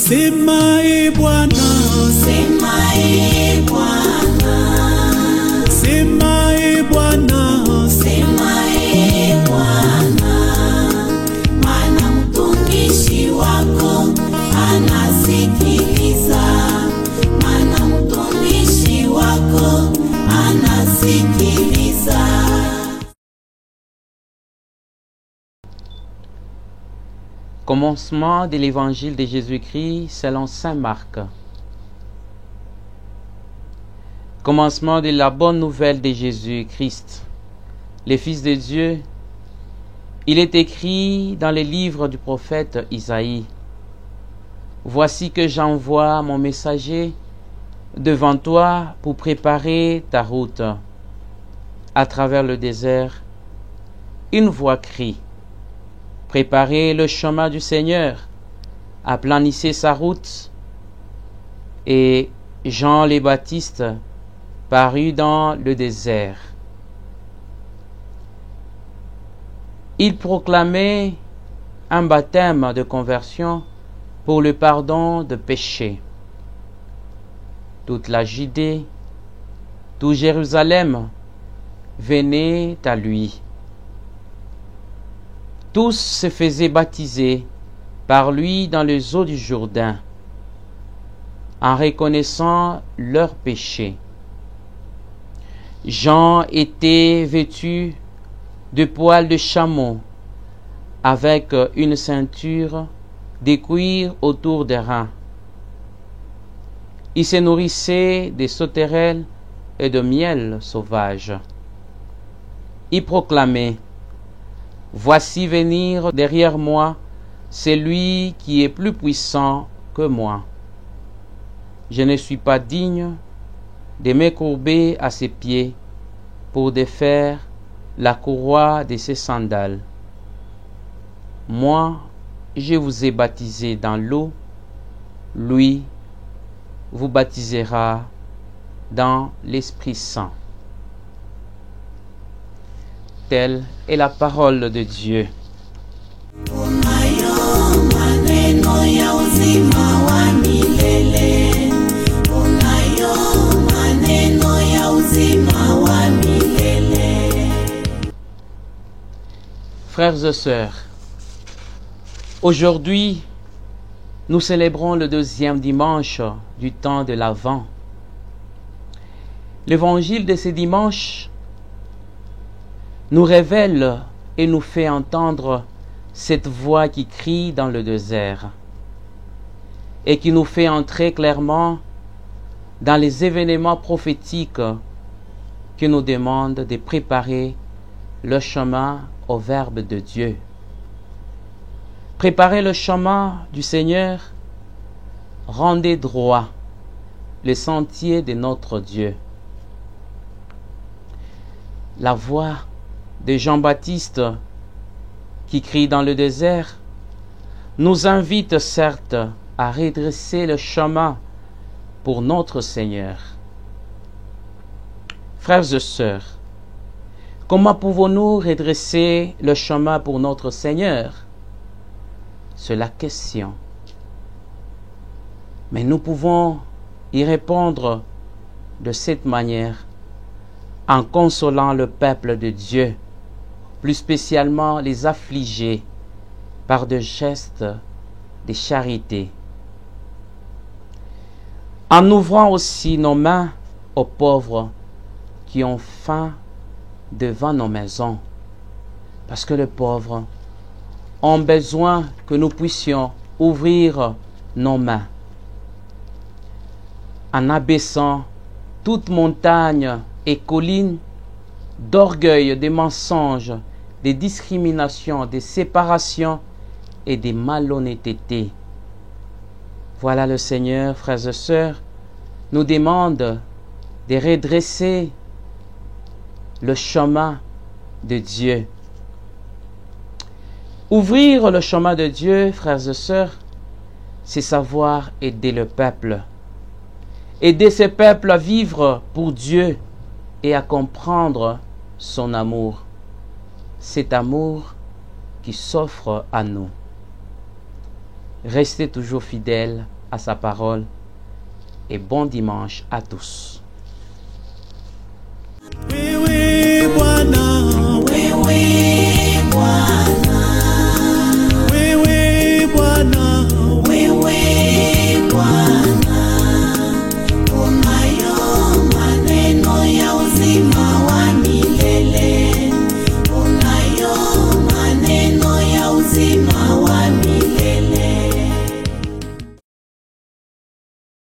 Sema e Bwana, sema e Bwana, sema e Bwana, sema e Bwana, maana mtumishi wako anasikiliza, maana mtumishi wako anasikiliza. Commencement de l'évangile de Jésus-Christ selon saint Marc. Commencement de la bonne nouvelle de Jésus-Christ, le Fils de Dieu. Il est écrit dans le livre du prophète Isaïe: Voici que j'envoie mon messager devant toi pour préparer ta route. À travers le désert, une voix crie: Préparez le chemin du Seigneur, aplanissez sa route. Et Jean le Baptiste parut dans le désert. Il proclamait un baptême de conversion pour le pardon de péchés. Toute la Judée, tout Jérusalem venait à lui. Tous se faisaient baptiser par lui dans les eaux du Jourdain, en reconnaissant leurs péchés. Jean était vêtu de poils de chameau, avec une ceinture de cuir autour des reins. Il se nourrissait de sauterelles et de miel sauvage. Il proclamait: Voici venir derrière moi celui qui est plus puissant que moi. Je ne suis pas digne de me courber à ses pieds pour défaire la courroie de ses sandales. Moi, je vous ai baptisé dans l'eau, lui vous baptisera dans l'Esprit Saint. Telle est la parole de Dieu. Frères et sœurs, aujourd'hui, nous célébrons le deuxième dimanche du temps de l'Avent. L'évangile de ce dimanche nous révèle et nous fait entendre cette voix qui crie dans le désert et qui nous fait entrer clairement dans les événements prophétiques qui nous demandent de préparer le chemin au Verbe de Dieu. Préparez le chemin du Seigneur, rendez droit les sentiers de notre Dieu. La voix de Jean-Baptiste qui crie dans le désert nous invite certes à redresser le chemin pour notre Seigneur. Frères et sœurs, comment pouvons-nous redresser le chemin pour notre Seigneur? C'est la question. Mais nous pouvons y répondre de cette manière, en consolant le peuple de Dieu, plus spécialement les affligés, par des gestes de charité. En ouvrant aussi nos mains aux pauvres qui ont faim devant nos maisons, parce que les pauvres ont besoin que nous puissions ouvrir nos mains. En abaissant toute montagne et colline d'orgueil, de mensonges, de discriminations, de séparations et de malhonnêteté. Voilà le Seigneur, frères et sœurs, nous demande de redresser le chemin de Dieu. Ouvrir le chemin de Dieu, frères et sœurs, c'est savoir aider le peuple. Aider ce peuple à vivre pour Dieu et à comprendre son amour. Cet amour qui s'offre à nous. Restez toujours fidèles à sa parole et bon dimanche à tous.